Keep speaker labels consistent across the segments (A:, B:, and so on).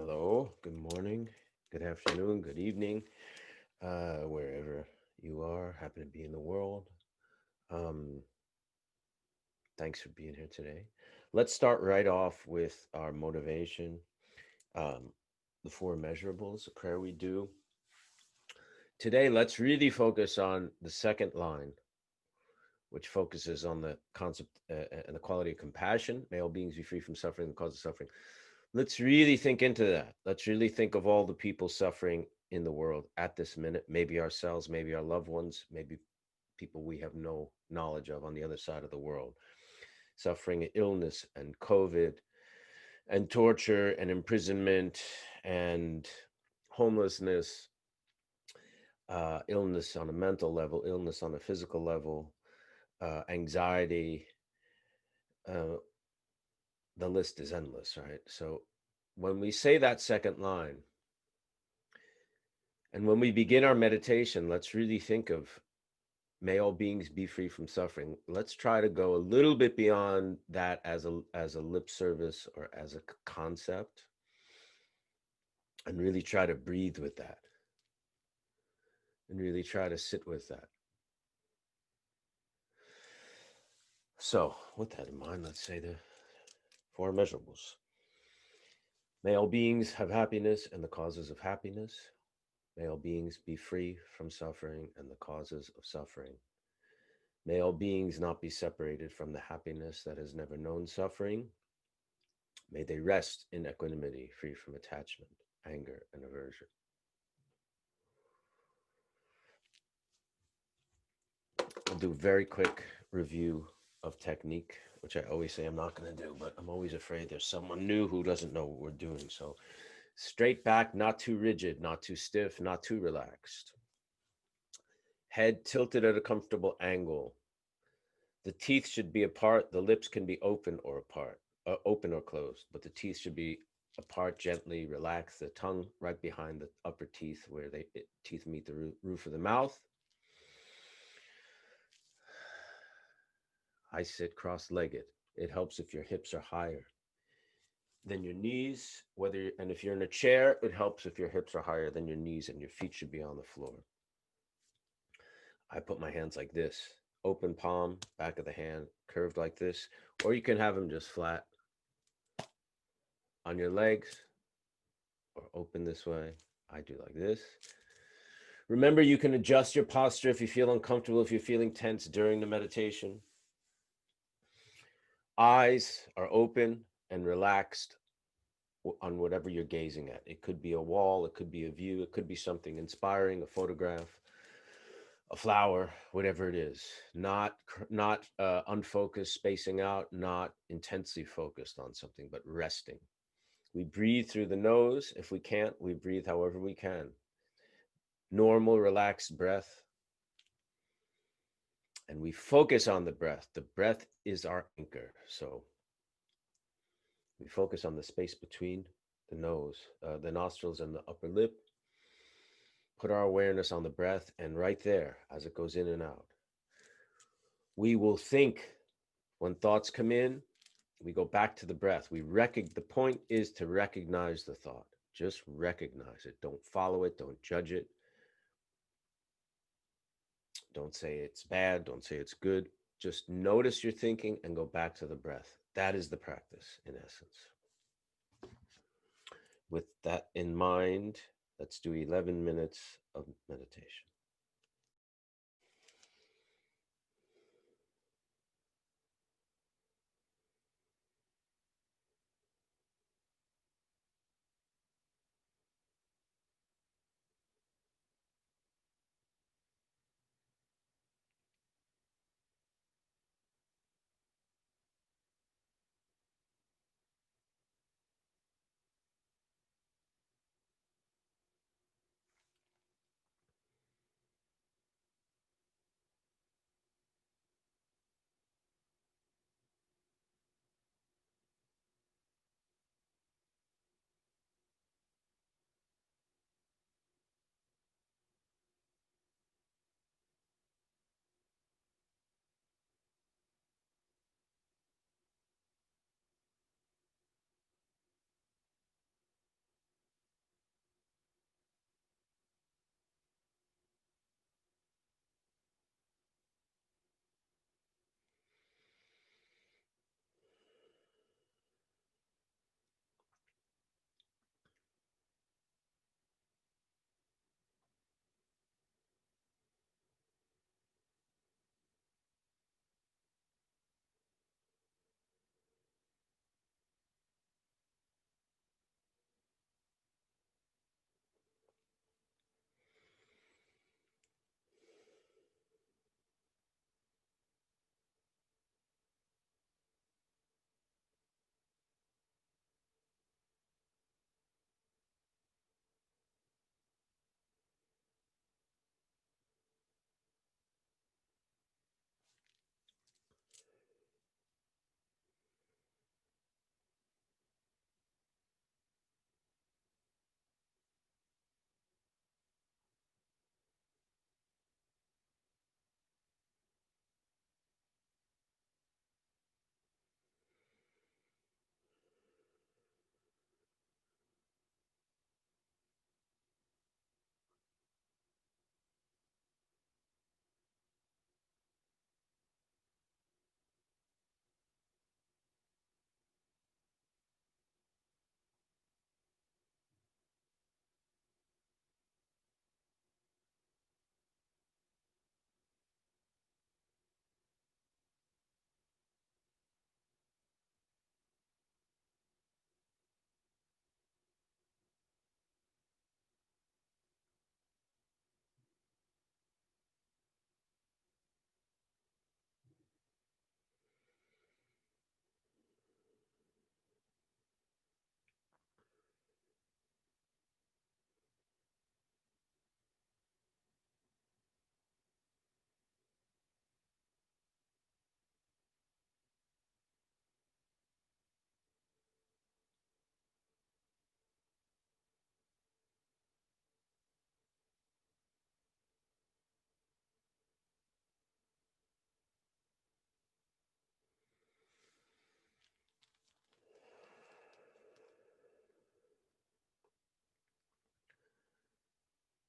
A: Hello, good morning, good afternoon, good evening, wherever you are, happen to be in the world. Um, Thanks for being here today. Let's start right off with our motivation, um, the four measurables, the prayer we do. Today, let's really focus on the second line, which focuses on the concept and the quality of compassion. May all beings be free from suffering, the cause of suffering. Let's really think into that. Let's really think of all the people suffering in the world at this minute, maybe ourselves, maybe our loved ones, maybe people we have no knowledge of on the other side of the world, suffering illness and COVID and torture and imprisonment and homelessness, illness on a mental level, illness on a physical level, anxiety. Uh, the list is endless, right? So when we say that second line, and when we begin our meditation, let's really think of may all beings be free from suffering. Let's try to go a little bit beyond that as a lip service or as a concept, and really try to breathe with that, and really try to sit with that. So, with that in mind, let's say the four measurables. May all beings have happiness and the causes of happiness. May all beings be free from suffering and the causes of suffering. May all beings not be separated from the happiness that has never known suffering. May they rest in equanimity, free from attachment, anger, and aversion. I'll do a very quick review of technique, which I always say I'm not going to do, but I'm always afraid there's someone new who doesn't know what we're doing. So straight back, not too rigid, not too stiff, not too relaxed. Head tilted at a comfortable angle. The teeth should be apart. The lips can be open or apart, open or closed, but the teeth should be apart gently. Relax the tongue right behind the upper teeth where teeth meet the roof of the mouth. I sit cross-legged. It helps if your hips are higher than your knees, and if you're in a chair, it helps if your hips are higher than your knees and your feet should be on the floor. I put my hands like this, open palm, back of the hand, curved like this, or you can have them just flat on your legs or open this way. I do like this. Remember, you can adjust your posture if you feel uncomfortable, if you're feeling tense during the meditation. Eyes are open and relaxed on whatever you're gazing at. It could be a wall, it could be a view, it could be something inspiring, a photograph, a flower, whatever it is. Not unfocused, spacing out, not intensely focused on something, but resting. We breathe through the nose. If we can't, we breathe however we can. Normal, relaxed breath. And we focus on the breath. The breath is our anchor. So we focus on the space between the nose, the nostrils, and the upper lip. Put our awareness on the breath, and right there, as it goes in and out, we will think. When thoughts come in, we go back to the breath. The point is to recognize the thought. Just recognize it. Don't follow it. Don't judge it. Don't say it's bad. Don't say it's good. Just notice your thinking and go back to the breath. That is the practice, in essence. With that in mind, let's do 11 minutes of meditation.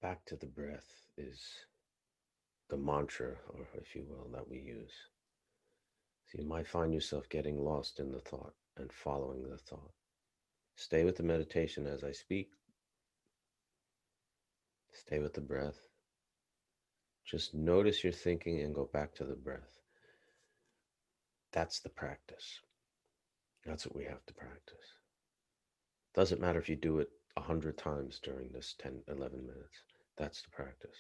A: Back to the breath is the mantra, or if you will, that we use. So you might find yourself getting lost in the thought and following the thought. Stay with the meditation as I speak. Stay with the breath. Just notice your thinking and go back to the breath. That's the practice. That's what we have to practice. Doesn't matter if you do it 100 times during this 10, 11 minutes. That's the practice.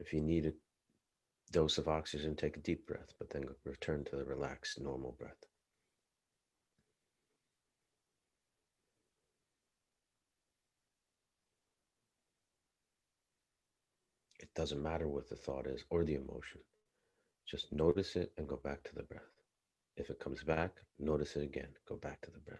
A: If you need a dose of oxygen, take a deep breath, but then return to the relaxed, normal breath. It doesn't matter what the thought is or the emotion. Just notice it and go back to the breath. If it comes back, notice it again. Go back to the breath.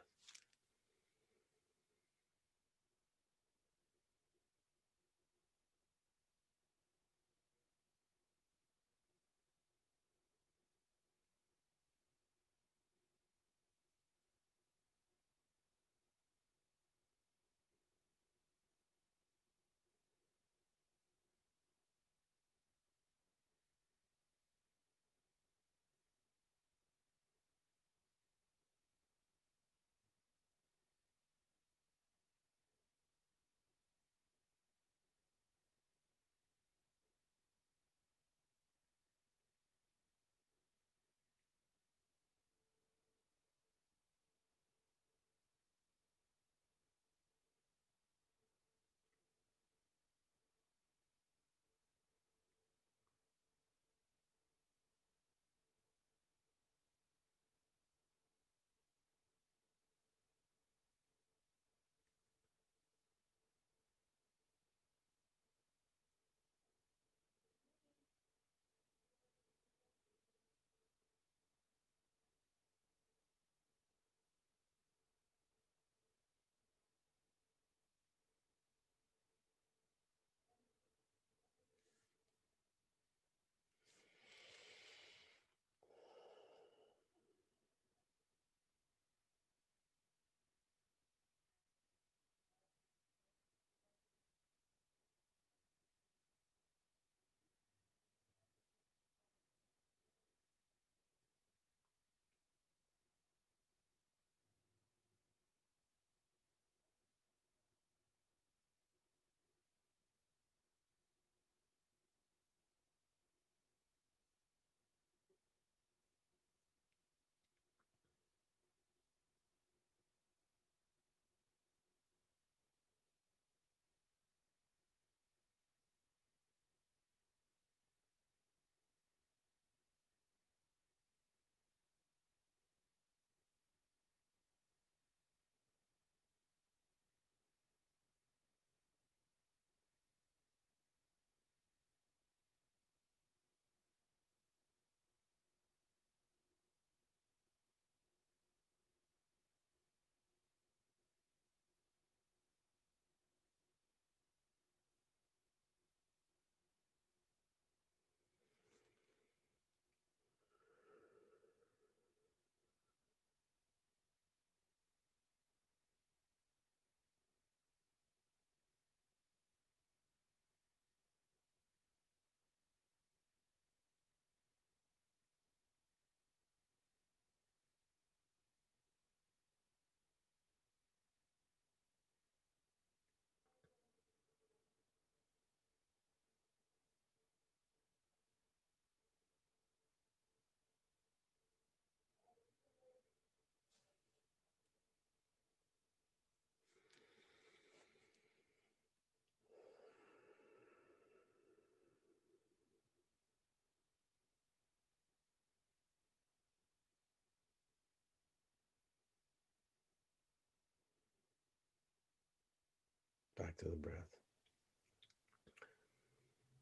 A: Back to the breath.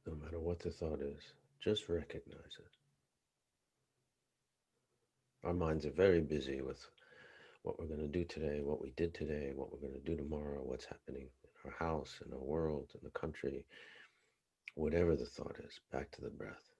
A: No matter what the thought is, just recognize it. Our minds are very busy with what we're going to do today, what we did today, what we're going to do tomorrow, what's happening in our house, in our world, in the country, whatever the thought is, back to the breath.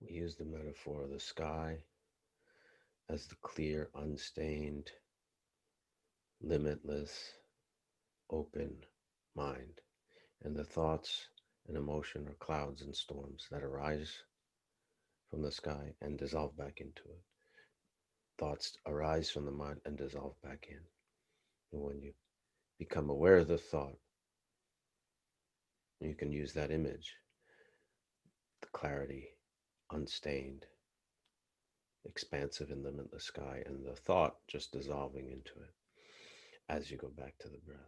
A: We use the metaphor of the sky as the clear, unstained, limitless, open mind, and the thoughts and emotion are clouds and storms that arise from the sky and dissolve back into it. Thoughts arise from the mind and dissolve back in. And when you become aware of the thought, you can use that image, the clarity, unstained, expansive and limitless sky, and the thought just dissolving into it as you go back to the breath.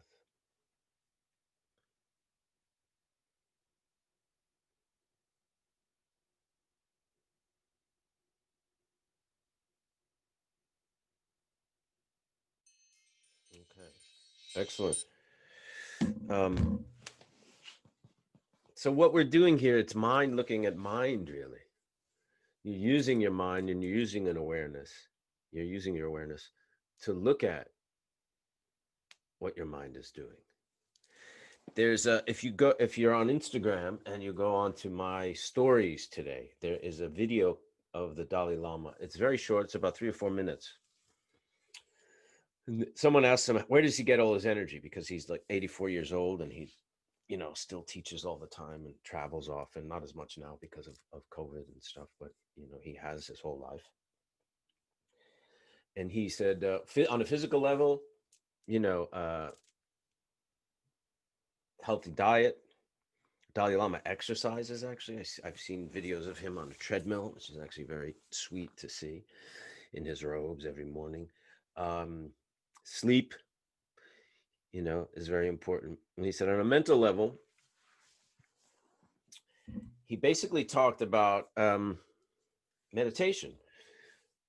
A: Okay, excellent. Um, so what we're doing here, it's mind looking at mind, really. You're using your mind and you're using an awareness. You're using your awareness to look at what your mind is doing. There's a, if you're on Instagram and you go on to my stories today, there is a video of the Dalai Lama. It's very short, it's about 3 or 4 minutes. And someone asked him, where does he get all his energy? Because he's like 84 years old and he, still teaches all the time and travels often, not as much now because of COVID and stuff, but, he has his whole life. And he said, on a physical level, you know, uh, healthy diet. Dalai Lama exercises, actually. I've seen videos of him on a treadmill, which is actually very sweet to see in his robes every morning. Um, Sleep, is very important. And he said on a mental level, he basically talked about meditation.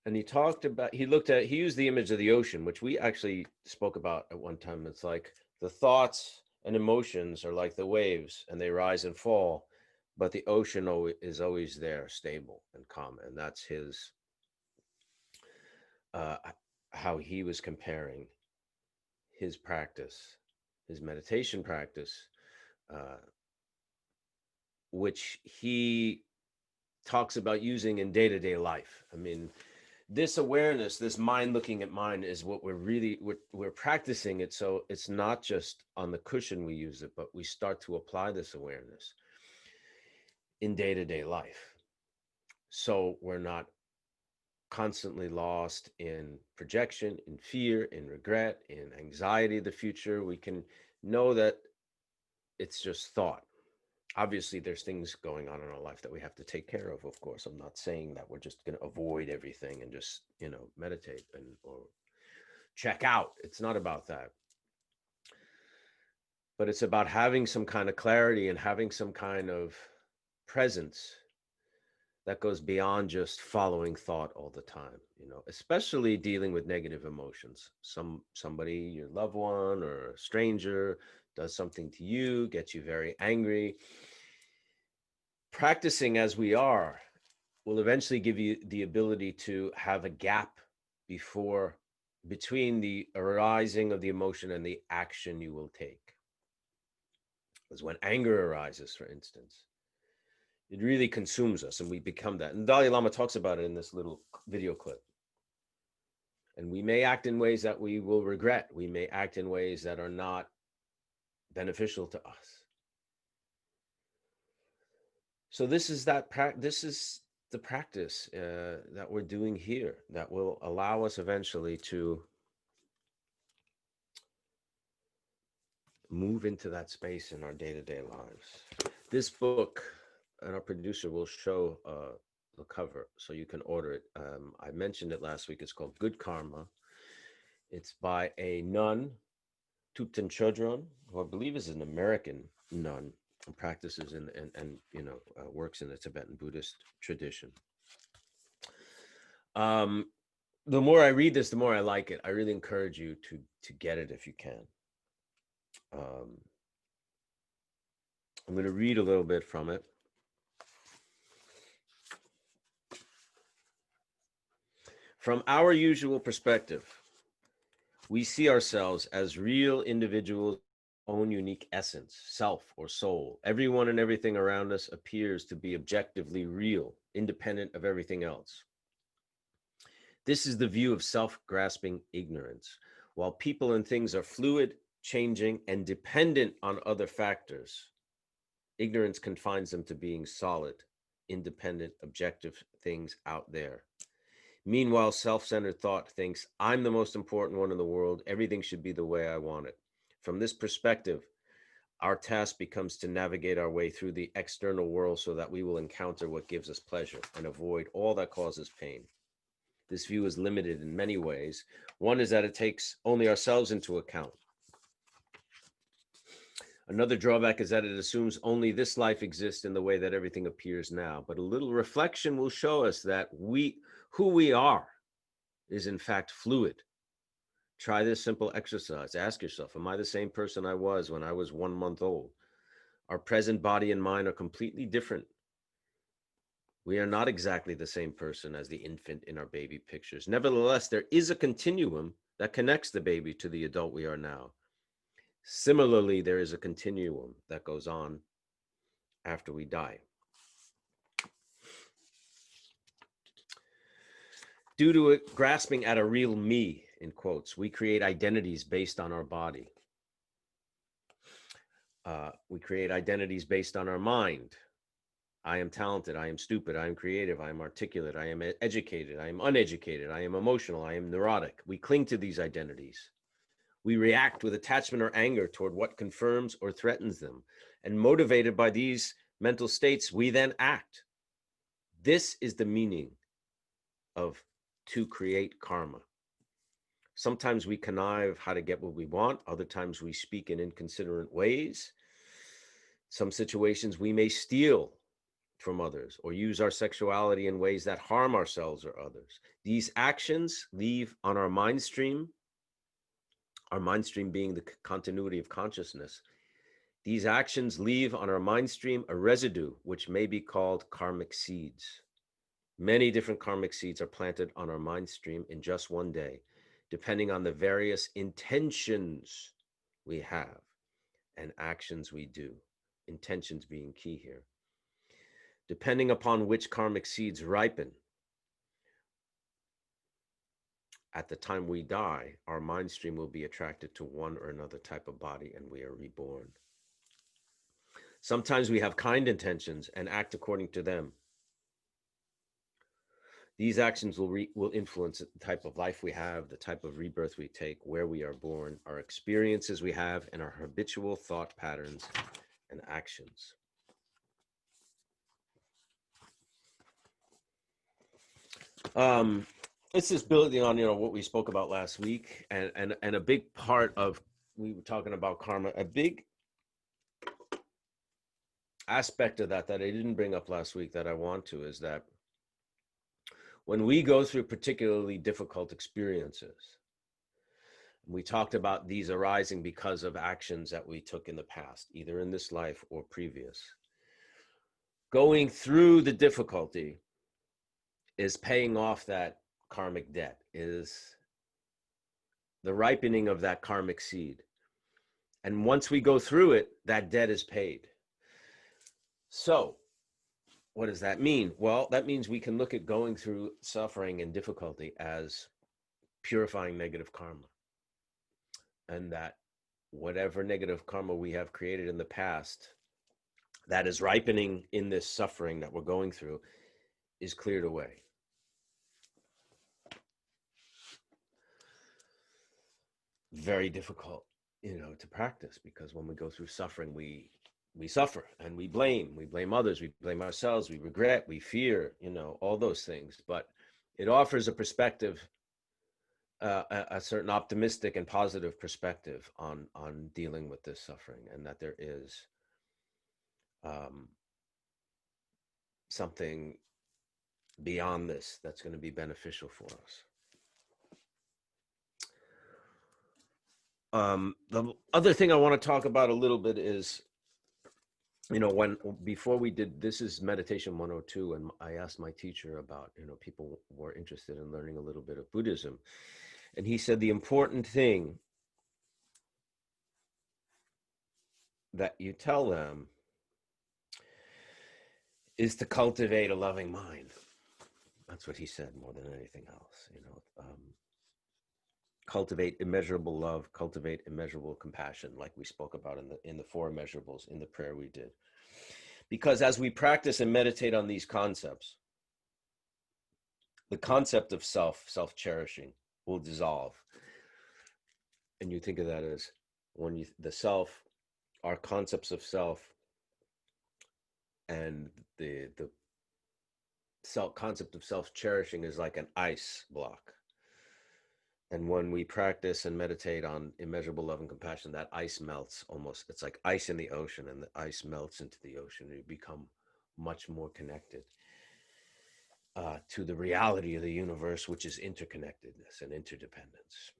A: And he used the image of the ocean, which we actually spoke about at one time. It's like the thoughts and emotions are like the waves and they rise and fall, but the ocean is always there, stable and calm. And that's uh, how he was comparing his practice, his meditation practice, uh, which he talks about using in day-to-day life. I mean, this awareness, this mind looking at mind, is what we're practicing it. So it's not just on the cushion we use it, but we start to apply this awareness in day-to-day life. So we're not constantly lost in projection, in fear, in regret, in anxiety of the future. We can know that it's just thought. Obviously, there's things going on in our life that we have to take care of course. I'm not saying that we're just going to avoid everything and just, meditate or check out. It's not about that. But it's about having some kind of clarity and having some kind of presence that goes beyond just following thought all the time, especially dealing with negative emotions. Somebody, your loved one or a stranger, does something to you, gets you very angry. Practicing as we are will eventually give you the ability to have a gap between the arising of the emotion and the action you will take. Because when anger arises, for instance, it really consumes us and we become that. And Dalai Lama talks about it in this little video clip. And we may act in ways that we will regret. We may act in ways that are not beneficial to us. So this is the practice that we're doing here that will allow us eventually to move into that space in our day-to-day lives. This book, and our producer will show the cover so you can order it. I mentioned it last week. It's called Good Karma. It's by a nun, Thupten Chodron, who I believe is an American nun and practices and works in the Tibetan Buddhist tradition. The more I read this, the more I like it. I really encourage you to get it if you can. I'm going to read a little bit from it. From our usual perspective, we see ourselves as real individuals own unique essence, self or soul. Everyone and everything around us appears to be objectively real, independent of everything else. This is the view of self-grasping ignorance. While people and things are fluid, changing, and dependent on other factors, ignorance confines them to being solid, independent, objective things out there. Meanwhile, self-centered thought thinks, I'm the most important one in the world. Everything should be the way I want it. From this perspective, our task becomes to navigate our way through the external world so that we will encounter what gives us pleasure and avoid all that causes pain. This view is limited in many ways. One is that it takes only ourselves into account. Another drawback is that it assumes only this life exists in the way that everything appears now. But a little reflection will show us that who we are is in fact fluid. Try this simple exercise. Ask yourself, am I the same person I was when I was 1 month old? Our present body and mind are completely different. We are not exactly the same person as the infant in our baby pictures. Nevertheless, there is a continuum that connects the baby to the adult we are now. Similarly, there is a continuum that goes on after we die. Due to it grasping at a real me, in quotes, we create identities based on our body. We create identities based on our mind. I am talented, I am stupid, I am creative, I am articulate, I am educated, I am uneducated, I am emotional, I am neurotic. We cling to these identities. We react with attachment or anger toward what confirms or threatens them. And motivated by these mental states, we then act. This is the meaning of to create karma. Sometimes we connive how to get what we want. Other times we speak in inconsiderate ways. Some situations we may steal from others or use our sexuality in ways that harm ourselves or others. These actions leave on our mind stream being the continuity of consciousness. These actions leave on our mind stream a residue, which may be called karmic seeds. Many different karmic seeds are planted on our mind stream in just one day, depending on the various intentions we have and actions we do. Intentions being key here. Depending upon which karmic seeds ripen, at the time we die, our mind stream will be attracted to one or another type of body and we are reborn. Sometimes we have kind intentions and act according to them. These actions will influence the type of life we have, the type of rebirth we take, where we are born, our experiences we have, and our habitual thought patterns and actions. This is building on what we spoke about last week, and a big part of, we were talking about karma, a big aspect of that I didn't bring up last week that I want to, is that when we go through particularly difficult experiences, we talked about these arising because of actions that we took in the past, either in this life or previous. Going through the difficulty is paying off that karmic debt, is the ripening of that karmic seed. And once we go through it, that debt is paid. So what does that mean? Well, that means we can look at going through suffering and difficulty as purifying negative karma. And that whatever negative karma we have created in the past that is ripening in this suffering that we're going through is cleared away. Very difficult, to practice, because when we go through suffering, we suffer and we blame others, we blame ourselves, we regret, we fear, all those things. But it offers a perspective, a certain optimistic and positive perspective on dealing with this suffering, and that there is something beyond this that's going to be beneficial for us. The other thing I want to talk about a little bit is, before we did, this is Meditation 102, and I asked my teacher about, people were interested in learning a little bit of Buddhism. And he said the important thing that you tell them is to cultivate a loving mind. That's what he said more than anything else. Cultivate immeasurable love, cultivate immeasurable compassion, like we spoke about in the four immeasurables in the prayer we did. Because as we practice and meditate on these concepts, the concept of self-cherishing will dissolve. And you think of that as the self, our concepts of self, and the concept of self-cherishing is like an ice block. And when we practice and meditate on immeasurable love and compassion, that ice melts almost. It's like ice in the ocean, and the ice melts into the ocean. You become much more connected to the reality of the universe, which is interconnectedness and interdependence.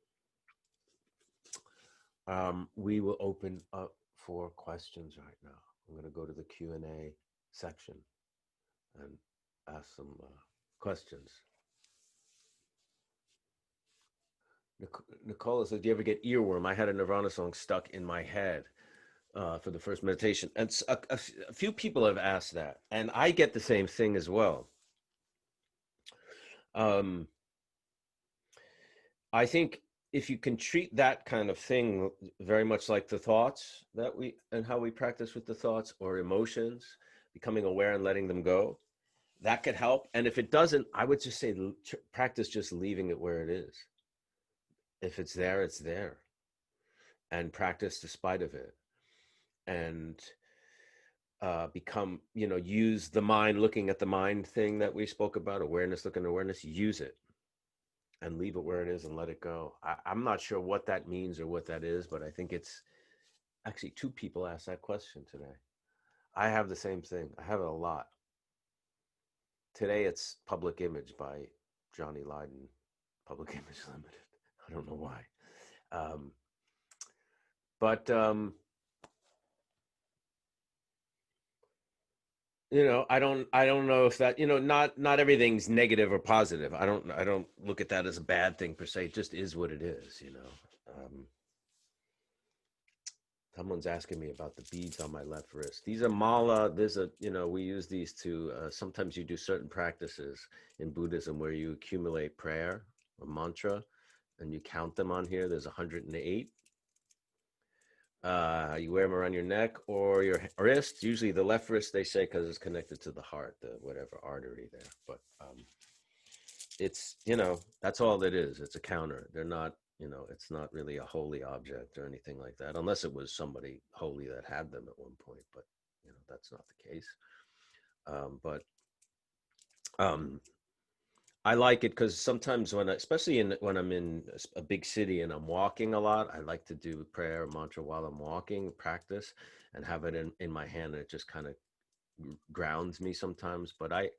A: We will open up for questions right now. I'm going to go to the Q&A section and ask some questions. Nicola said, do you ever get earworm? I had a Nirvana song stuck in my head for the first meditation. And a few people have asked that, and I get the same thing as well. I think if you can treat that kind of thing very much like the thoughts and how we practice with the thoughts or emotions, becoming aware and letting them go, that could help. And if it doesn't, I would just say practice just leaving it where it is. If it's there, it's there. And practice despite of it. And use the mind, looking at the mind thing that we spoke about, awareness, looking at awareness, use it. And leave it where it is and let it go. I'm not sure what that means or what that is, but I think it's actually 2 people asked that question today. I have the same thing. I have it a lot. Today it's Public Image by Johnny Lydon, Public Image Limited. I don't know why. I don't know if that, not everything's negative or positive. I don't look at that as a bad thing per se. It just is what it is, Someone's asking me about the beads on my left wrist. These are mala. We use these to, sometimes you do certain practices in Buddhism where you accumulate prayer or mantra and you count them on here. There's 108. You wear them around your neck or your wrist. Usually the left wrist, they say, because it's connected to the heart, the whatever artery there. But it's, that's all it is. It's a counter. They're not, it's not really a holy object or anything like that, unless it was somebody holy that had them at one point. But, that's not the case. I like it because sometimes especially when I'm in a big city and I'm walking a lot, I like to do prayer or mantra while I'm walking, practice, and have it in my hand. And it just kind of grounds me sometimes. But I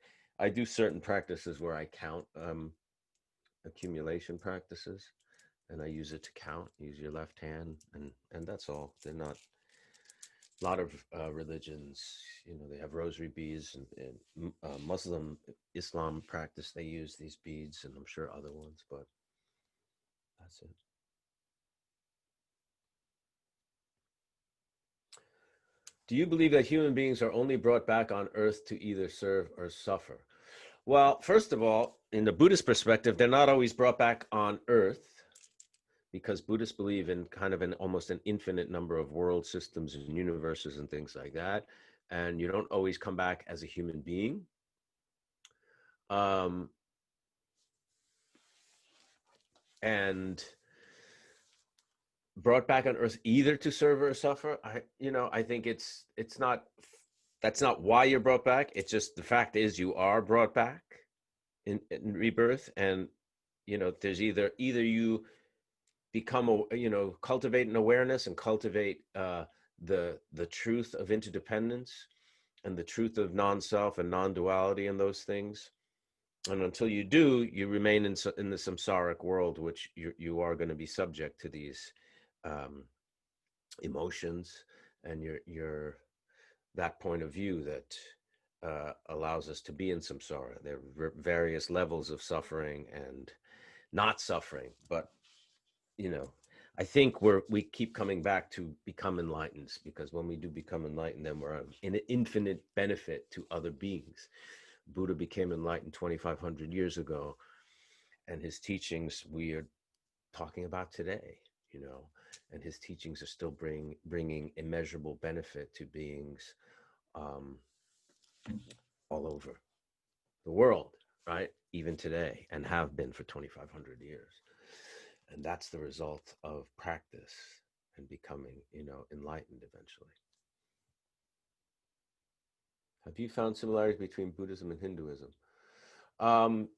A: do certain practices where I count accumulation practices, and I use it to count. Use your left hand, and that's all. They're not. A lot of religions, they have rosary beads, and Muslim Islam practice, they use these beads, and I'm sure other ones, but that's it. Do you believe that human beings are only brought back on earth to either serve or suffer? Well, first of all, in the Buddhist perspective, they're not always brought back on earth, because Buddhists believe in kind of almost an infinite number of world systems and universes and things like that. And you don't always come back as a human being. And brought back on earth either to serve or suffer. I think that's not why you're brought back. It's just the fact is you are brought back in rebirth. And, there's either you become cultivate an awareness and cultivate the truth of interdependence and the truth of non-self and non-duality and those things. And until you do, you remain in the samsaric world, which you are going to be subject to these emotions and your that point of view that allows us to be in samsara. There are various levels of suffering and not suffering, but I think we keep coming back to become enlightened, because when we do become enlightened, then we're in infinite benefit to other beings. Buddha became enlightened 2,500 years ago, and his teachings we are talking about today, and his teachings are still bringing immeasurable benefit to beings um, all over the world, right? Even today, and have been for 2,500 years. And that's the result of practice and becoming, enlightened eventually. Have you found similarities between Buddhism and Hinduism? Um,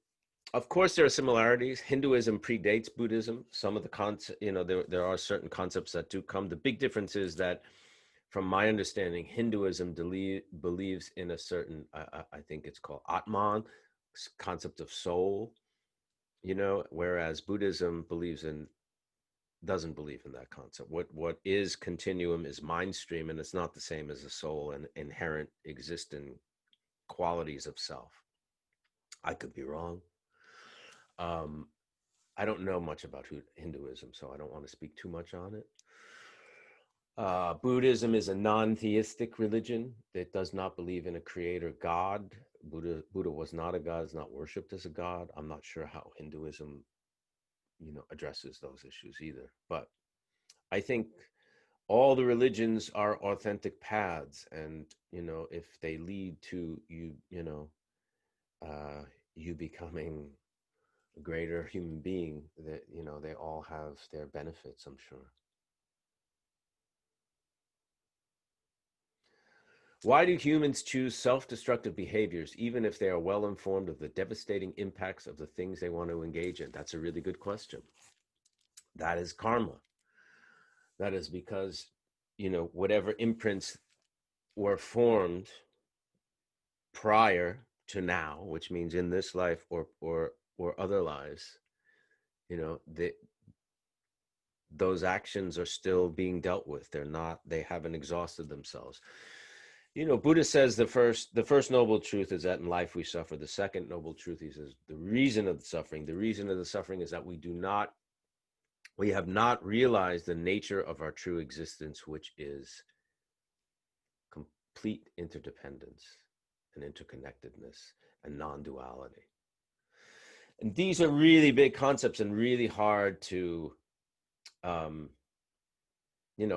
A: of course, there are similarities. Hinduism predates Buddhism. Some of the concepts, there are certain concepts that do come. The big difference is that, from my understanding, Hinduism believes in a certain, I think it's called Atman, concept of soul, whereas Buddhism doesn't believe in that concept. What is continuum is mind stream, and it's not the same as the soul and inherent existing qualities of self. I could be wrong. I don't know much about Hinduism, so I don't want to speak too much on it. Buddhism is a non-theistic religion that does not believe in a creator God. Buddha was not a god, is not worshipped as a god. I'm not sure how Hinduism, addresses those issues either. But I think all the religions are authentic paths, and if they lead to you, you becoming a greater human being, that they all have their benefits, I'm sure. Why do humans choose self-destructive behaviors, even if they are well informed of the devastating impacts of the things they want to engage in? That's a really good question. That is karma. That is because, whatever imprints were formed prior to now, which means in this life or other lives, those actions are still being dealt with. They haven't exhausted themselves. Buddha says the first noble truth is that in life we suffer. The second noble truth, he says, the reason of the suffering is that we have not realized the nature of our true existence, which is complete interdependence and interconnectedness and non-duality. And these are really big concepts and really hard to,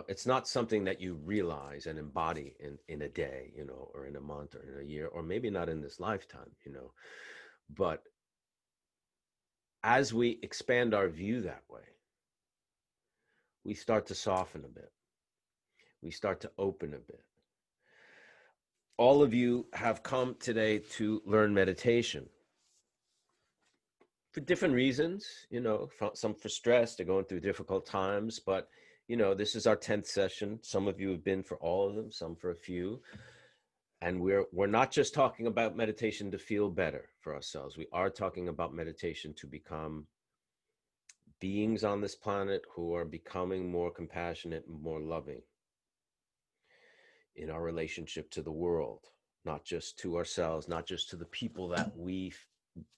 A: it's not something that you realize and embody in a day, or in a month or in a year, or maybe not in this lifetime, but as we expand our view that way, we start to soften a bit. We start to open a bit. All of you have come today to learn meditation for different reasons, some for stress, they're going through difficult times, but this is our 10th session. Some of you have been for all of them, some for a few. And we're not just talking about meditation to feel better for ourselves. We are talking about meditation to become beings on this planet who are becoming more compassionate and more loving in our relationship to the world, not just to ourselves, not just to the people that we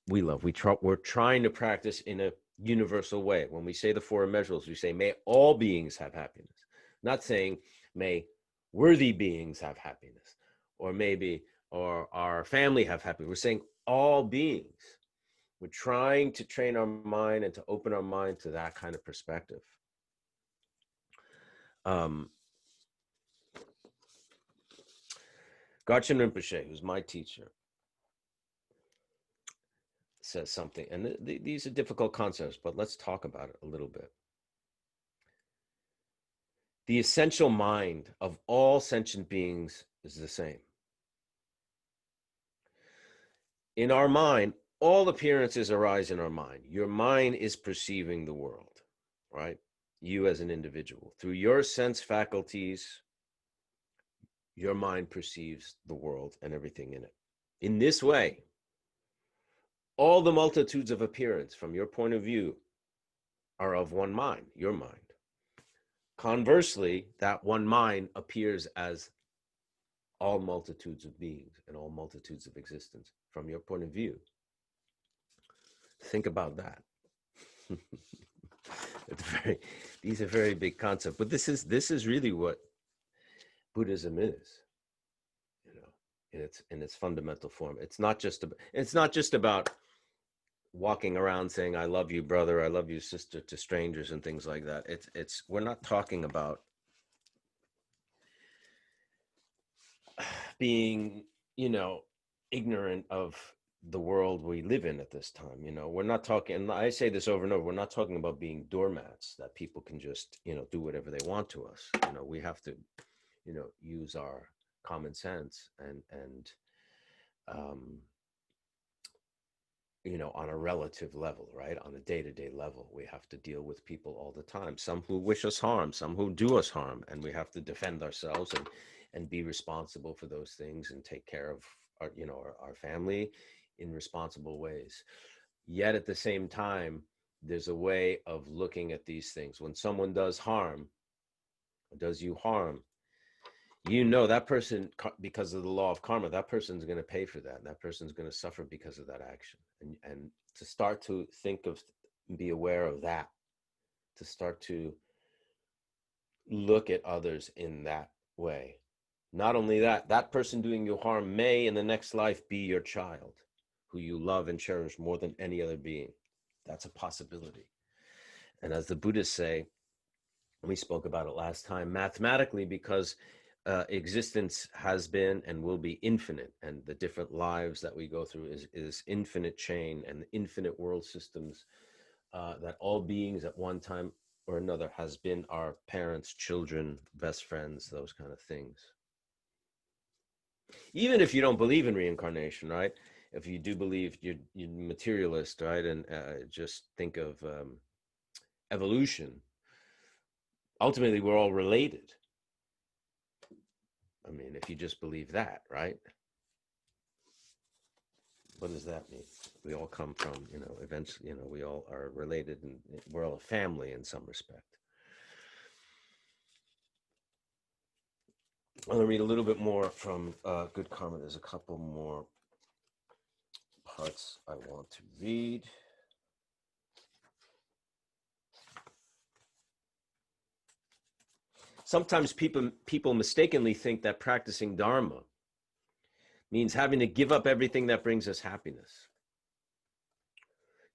A: love. We're trying to practice in a universal way. When we say the four immeasurables, we say, may all beings have happiness. Not saying, may worthy beings have happiness, or our family have happiness. We're saying all beings. We're trying to train our mind and to open our mind to that kind of perspective. Garchen Rinpoche, who's my teacher, says something, and these are difficult concepts, but let's talk about it a little bit. The essential mind of all sentient beings is the same. In our mind, all appearances arise in our mind. Your mind is perceiving the world, right? You as an individual. Through your sense faculties, your mind perceives the world and everything in it. In this way, all the multitudes of appearance from your point of view are of one mind, your mind. Conversely, that one mind appears as all multitudes of beings and all multitudes of existence from your point of view. Think about that. It's very, these are very big concepts, but this is really what Buddhism is, you know, in its fundamental form. It's not just about walking around saying I love you, brother, I love you, sister, to strangers and things like that. It's we're not talking about being, you know, ignorant of the world we live in at this time. You know, we're not talking, and I say this over and over, we're not talking about being doormats that people can just, you know, do whatever they want to us. You know, we have to, you know, use our common sense and you know, on a relative level, right? On a day-to-day level, we have to deal with people all the time, some who wish us harm, some who do us harm, and we have to defend ourselves and be responsible for those things and take care of our, you know, our family in responsible ways. Yet at the same time, there's a way of looking at these things. When someone does harm, does you harm, you know that person, because of the law of karma, that person's going to pay for that, and that person's going to suffer because of that action. And to start to think of, be aware of that, to start to look at others in that way. Not only that, that person doing you harm may in the next life be your child, who you love and cherish more than any other being. That's a possibility. And as the Buddhists say, we spoke about it last time, mathematically, because existence has been and will be infinite, and the different lives that we go through is infinite chain and infinite world systems, that all beings at one time or another has been our parents, children, best friends, those kind of things. Even if you don't believe in reincarnation, right? If you do believe, you're materialist, right? And just think of evolution. Ultimately, we're all related. I mean, if you just believe that, right? What does that mean? We all come from, you know, eventually, you know, we all are related and we're all a family in some respect. I'm going to read a little bit more from Good Karma. There's a couple more parts I want to read. Sometimes people mistakenly think that practicing Dharma means having to give up everything that brings us happiness.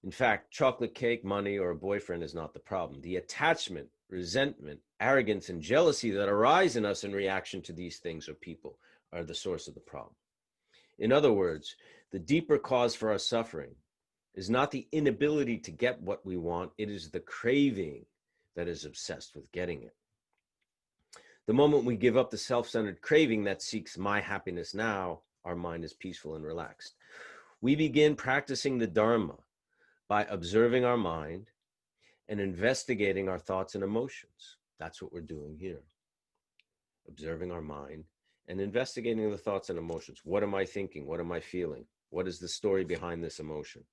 A: In fact, chocolate cake, money, or a boyfriend is not the problem. The attachment, resentment, arrogance, and jealousy that arise in us in reaction to these things or people are the source of the problem. In other words, the deeper cause for our suffering is not the inability to get what we want, it is the craving that is obsessed with getting it. The moment we give up the self-centered craving that seeks my happiness now, our mind is peaceful and relaxed. We begin practicing the Dharma by observing our mind and investigating our thoughts and emotions. That's what we're doing here. Observing our mind and investigating the thoughts and emotions. What am I thinking? What am I feeling? What is the story behind this emotion?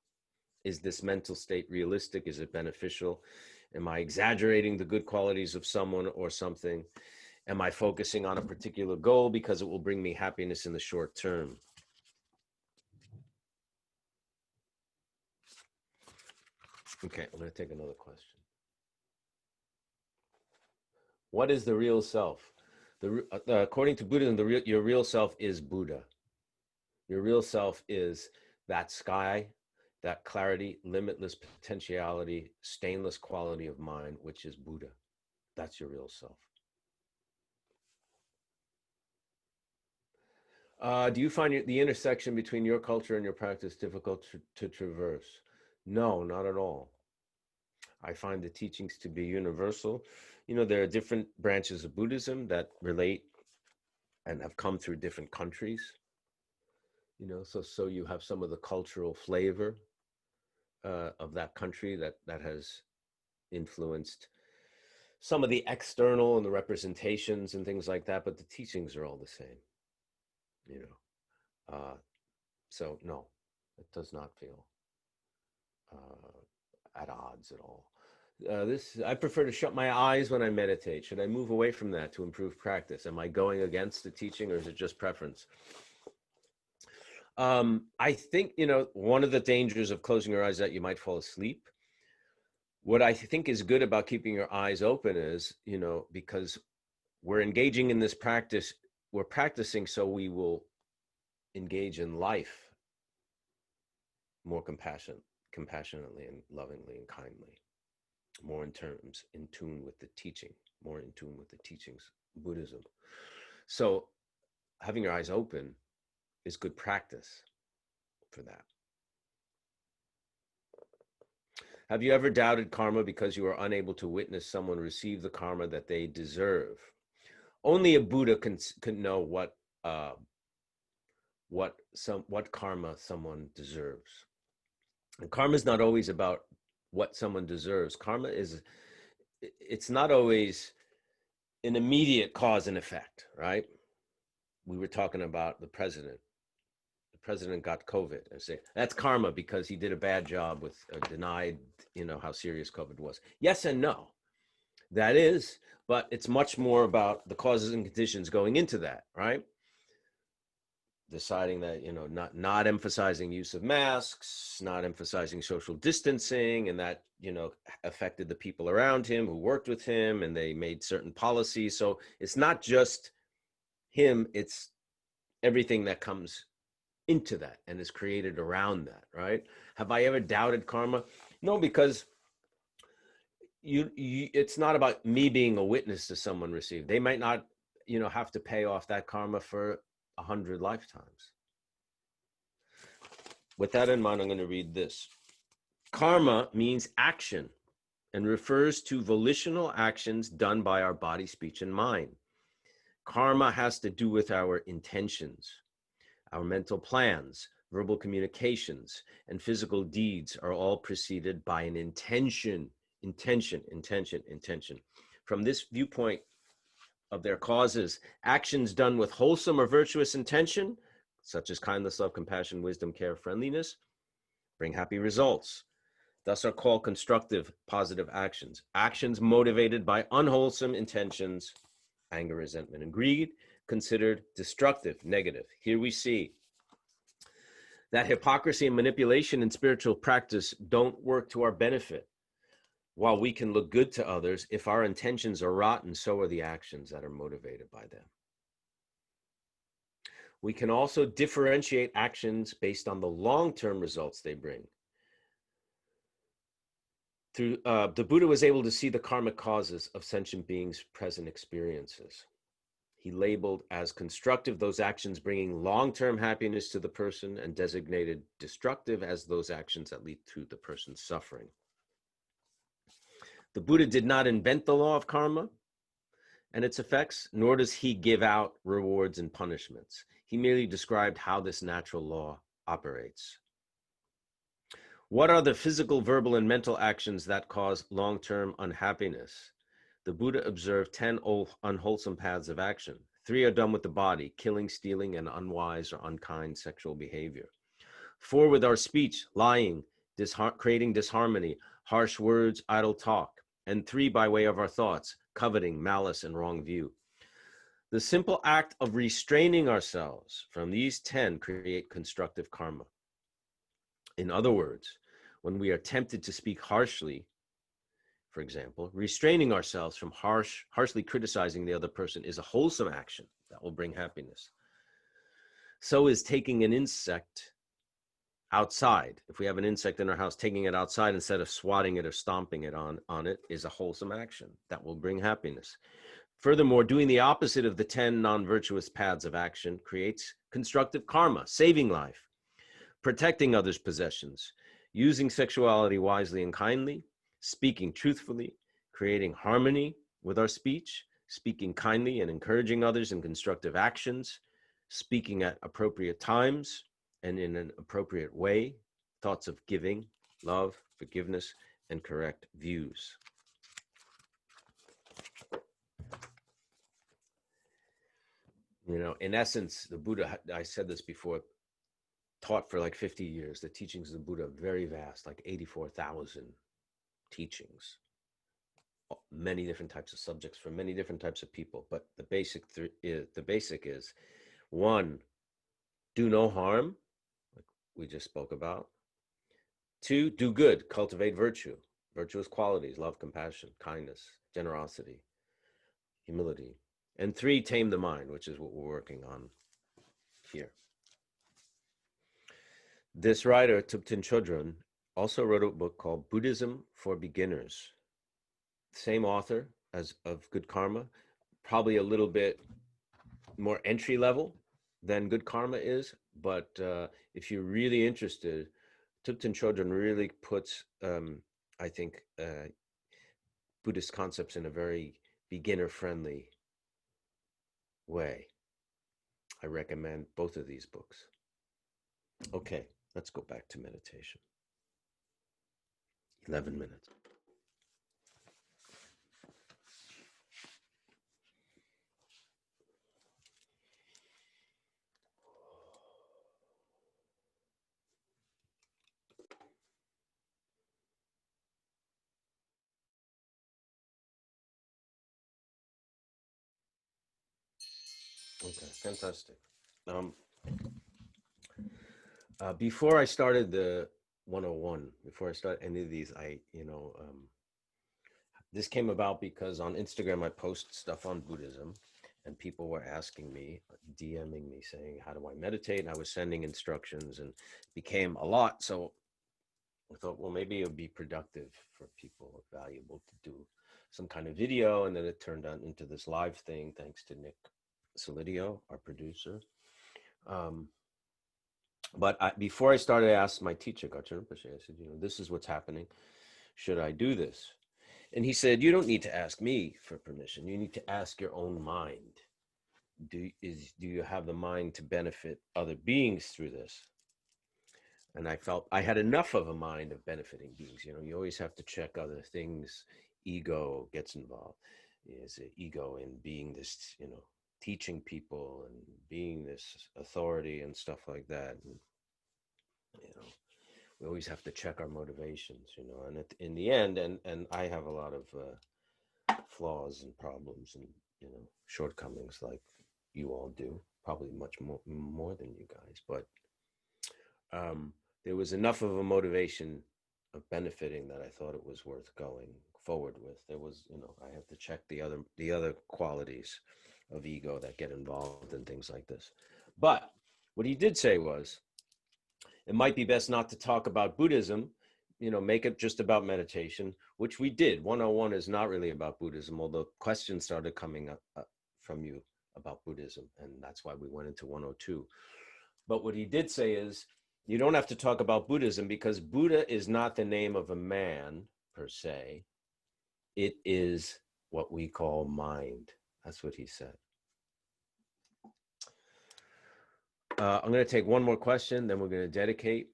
A: Is this mental state realistic? Is it beneficial? Am I exaggerating the good qualities of someone or something? Am I focusing on a particular goal because it will bring me happiness in the short term? Okay, I'm going to take another question. What is the real self? According to Buddhism, your real self is Buddha. Your real self is that sky, that clarity, limitless potentiality, stainless quality of mind, which is Buddha. That's your real self. Do you find the intersection between your culture and your practice difficult to traverse? No, not at all. I find the teachings to be universal. You know, there are different branches of Buddhism that relate and have come through different countries. You know, so you have some of the cultural flavor of that country that has influenced some of the external and the representations and things like that, but the teachings are all the same. You know, so no, it does not feel at odds at all. I prefer to shut my eyes when I meditate. Should I move away from that to improve practice? Am I going against the teaching, or is it just preference? I think, you know, one of the dangers of closing your eyes is that you might fall asleep. what I think is good about keeping your eyes open is, because we're engaging in this practice, we're practicing so we will engage in life more compassionately and lovingly and kindly, more in tune with the teaching, more in tune with the teachings of Buddhism. So having your eyes open is good practice for that. Have you ever doubted karma because you were unable to witness someone receive the karma that they deserve? Only a Buddha can know what karma someone deserves. And karma is not always about what someone deserves. Karma it's not always an immediate cause and effect, right? We were talking about the president. The president got COVID. I say that's karma because he did a bad job with denied, how serious COVID was. Yes and no. That is, but it's much more about the causes and conditions going into that, right? Deciding that, not emphasizing use of masks, not emphasizing social distancing, and that, affected the people around him who worked with him, and they made certain policies. So it's not just him, it's everything that comes into that and is created around that, right? Have I ever doubted karma? No, because it's not about me being a witness to someone received. They might not, have to pay off that karma for 100 lifetimes. With that in mind, I'm going to read this. Karma means action and refers to volitional actions done by our body, speech, and mind. Karma has to do with our intentions. Our mental plans, verbal communications, and physical deeds are all preceded by an intention. Intention. From this viewpoint of their causes, actions done with wholesome or virtuous intention, such as kindness, love, compassion, wisdom, care, friendliness, bring happy results. Thus are called constructive, positive actions. Actions motivated by unwholesome intentions, anger, resentment, and greed, considered destructive, negative. Here we see that hypocrisy and manipulation in spiritual practice don't work to our benefit. While we can look good to others, if our intentions are rotten, so are the actions that are motivated by them. We can also differentiate actions based on the long-term results they bring. Through the Buddha was able to see the karmic causes of sentient beings' present experiences. He labeled as constructive those actions bringing long-term happiness to the person, and designated destructive as those actions that lead to the person's suffering. The Buddha did not invent the law of karma and its effects, nor does he give out rewards and punishments. He merely described how this natural law operates. What are the physical, verbal, and mental actions that cause long-term unhappiness? The Buddha observed 10 unwholesome paths of action. 3 are done with the body: killing, stealing, and unwise or unkind sexual behavior. 4 with our speech: lying, creating disharmony, harsh words, idle talk. And 3 by way of our thoughts: coveting, malice, and wrong view. The simple act of restraining ourselves from these 10 create constructive karma. In other words, when we are tempted to speak harshly, for example, restraining ourselves from harshly criticizing the other person is a wholesome action that will bring happiness. So is taking an insect outside. If we have an insect in our house, taking it outside instead of swatting it or stomping it on it is a wholesome action that will bring happiness. Furthermore, doing the opposite of the 10 non-virtuous paths of action creates constructive karma, saving life, protecting others' possessions, using sexuality wisely and kindly, speaking truthfully, creating harmony with our speech, speaking kindly and encouraging others in constructive actions, speaking at appropriate times and in an appropriate way, thoughts of giving, love, forgiveness, and correct views. In essence, the Buddha, I said this before, taught for like 50 years. The teachings of the Buddha are very vast, like 84,000 teachings, many different types of subjects for many different types of people. But the basic is 1, do no harm, like we just spoke about. 2, do good, cultivate virtue. virtuous qualities: love, compassion, kindness, generosity, humility. And 3, tame the mind, which is what we're working on here. This writer, Thubten Chodron, also wrote a book called Buddhism for Beginners. Same author as of Good Karma, probably a little bit more entry level than Good Karma is, but if you're really interested, Thubten Chodron really puts, I think, Buddhist concepts in a very beginner-friendly way. I recommend both of these books. Okay, let's go back to meditation. 11 minutes. Okay, fantastic. Before I started the 101, before I started any of these, this came about because on Instagram I post stuff on Buddhism, and people were asking me, DMing me, saying, "How do I meditate?" And I was sending instructions, and it became a lot. So I thought, well, maybe it would be productive for people, valuable to do some kind of video, and then it turned out into this live thing, thanks to Nick Solidago, our producer. But before I started, I asked my teacher, Garchen Rinpoche, I said, this is what's happening. Should I do this? And he said, you don't need to ask me for permission. You need to ask your own mind. Do you have the mind to benefit other beings through this? And I felt I had enough of a mind of benefiting beings. You always have to check other things. Ego gets involved. Is it ego in being this, teaching people and being this authority and stuff like that? And, we always have to check our motivations, and in the end, and I have a lot of flaws and problems and, shortcomings like you all do, probably much more than you guys, but there was enough of a motivation of benefiting that I thought it was worth going forward with. There was, I have to check the other qualities of ego that get involved in things like this. But what he did say was, it might be best not to talk about Buddhism, make it just about meditation, which we did. 101 is not really about Buddhism, although questions started coming up from you about Buddhism, and that's why we went into 102. But what he did say is, you don't have to talk about Buddhism because Buddha is not the name of a man per se. It is what we call mind. That's what he said. I'm going to take one more question, then we're going to dedicate.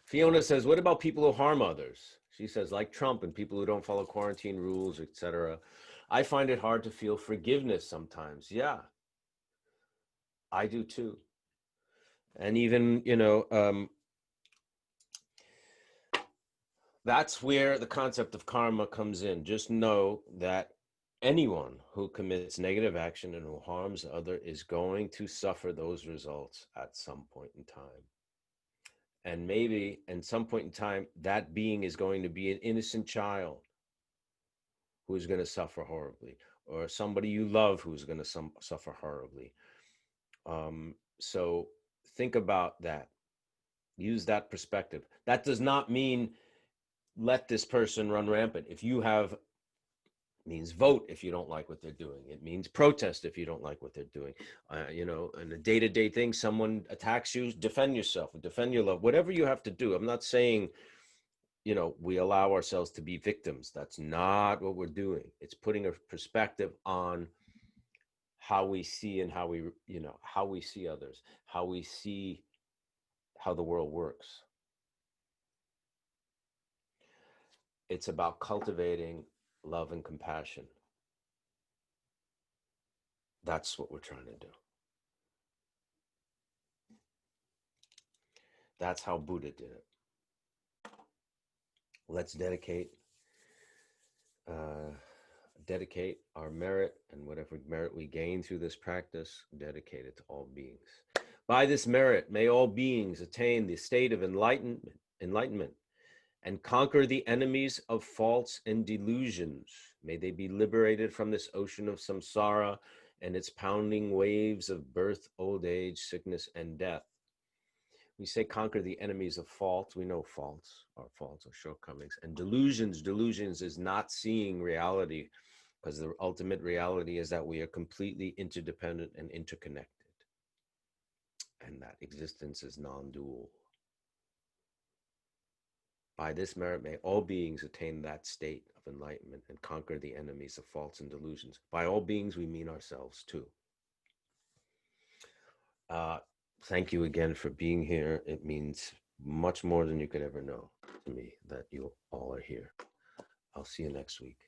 A: Fiona says, what about people who harm others? She says, like Trump and people who don't follow quarantine rules, etc. I find it hard to feel forgiveness sometimes. Yeah, I do too. And even, that's where the concept of karma comes in. Just know that anyone who commits negative action and who harms others is going to suffer those results at some point in time. And maybe at some point in time, that being is going to be an innocent child who is going to suffer horribly, or somebody you love who's going to suffer horribly. So think about that. Use that perspective. That does not mean let this person run rampant. If you have, means vote if you don't like what they're doing. It means protest if you don't like what they're doing. In a day-to-day thing, someone attacks you, defend yourself, defend your love, whatever you have to do. I'm not saying, we allow ourselves to be victims. That's not what we're doing. It's putting a perspective on how we see and how we see others, how we see how the world works. It's about cultivating love and compassion. That's what we're trying to do. That's how Buddha did it. Let's dedicate our merit, and whatever merit we gain through this practice, dedicate it to all beings. By this merit, may all beings attain the state of enlightenment, and conquer the enemies of faults and delusions. May they be liberated from this ocean of samsara and its pounding waves of birth, old age, sickness, and death. We say conquer the enemies of faults. We know faults or shortcomings. And delusions is not seeing reality, because the ultimate reality is that we are completely interdependent and interconnected, and that existence is non-dual. By this merit, may all beings attain that state of enlightenment and conquer the enemies of faults and delusions. By all beings, we mean ourselves too. Thank you again for being here. It means much more than you could ever know to me that you all are here. I'll see you next week.